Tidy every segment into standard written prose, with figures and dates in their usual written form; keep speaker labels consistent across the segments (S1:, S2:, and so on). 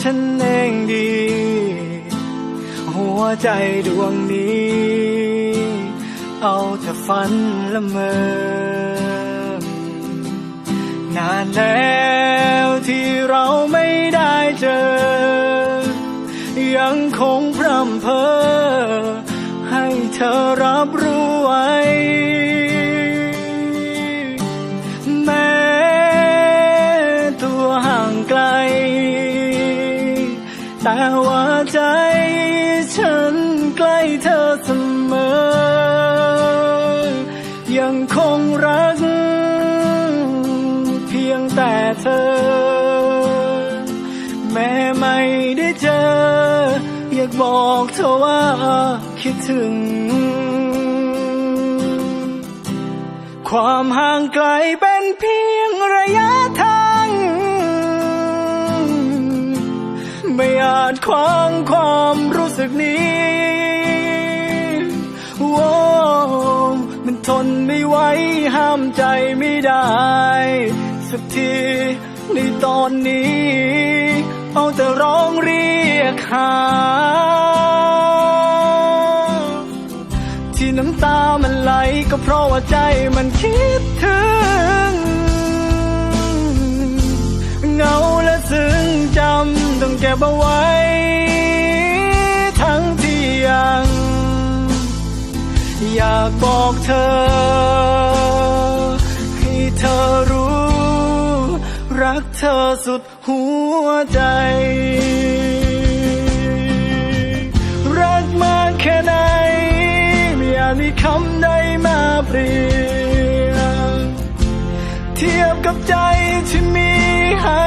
S1: ฉันเองดีหัวใจดวงนี้เอาแต่ฝันละเมอนานแล้วที่เราไม่ได้เจอยังคงพร่ำเพ้อให้เธอรับรู้ไว้แม้ตัวห่างไกลแต่ว่าใจฉันใกล้เธอเสมอยังคงรักเพียงแต่เธอแม้ไม่ได้เจออยากบอกเธอว่าคิดถึงความห่างไกลเป็นเพียงระยะทางไม่อาจขวางความรู้สึกนี้โว้มันทนไม่ไหวห้ามใจไม่ได้สักทีในตอนนี้เอาแต่ร้องเรียกหาที่น้ำตามันไหลก็เพราะว่าใจมันคิดถึงเหงาและซึ้งจำต้องเก็บเอาไว้ทั้งที่ยังอยากบอกเธอให้เธอรู้รักเธอสุดหัวใจรักมากแค่ไหนไม่อาจมีคำใดมาเปรียบเทียบกับใจที่มีให้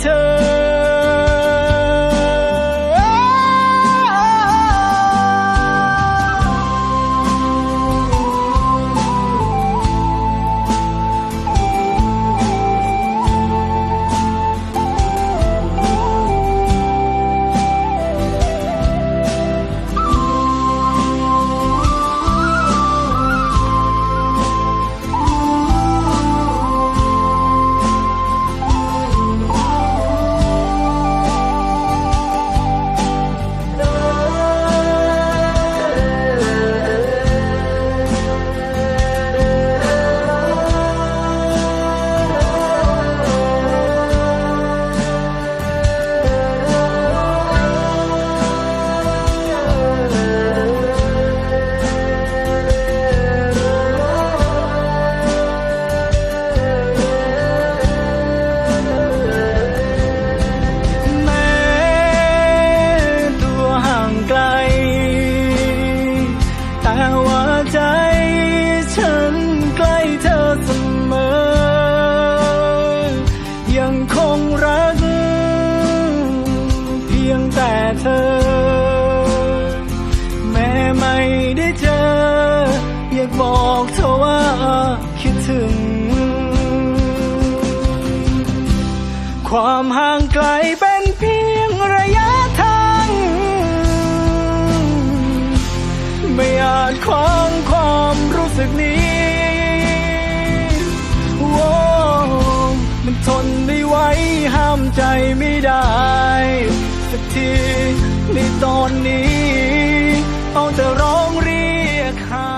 S1: เธอแต่ว่าใจฉันใกล้เธอเสมอยังคงรักเพียงแต่เธอแม้ไม่ได้เจออยากบอกเธอว่าคิดถึงความห่างไกลเป็นเพียงระยะทางไม่อาจขวางความรู้สึกนี้โว้มันทนไม่ไหวห้ามใจไม่ได้สักทีในตอนนี้เอาแต่ร้องเรียกหา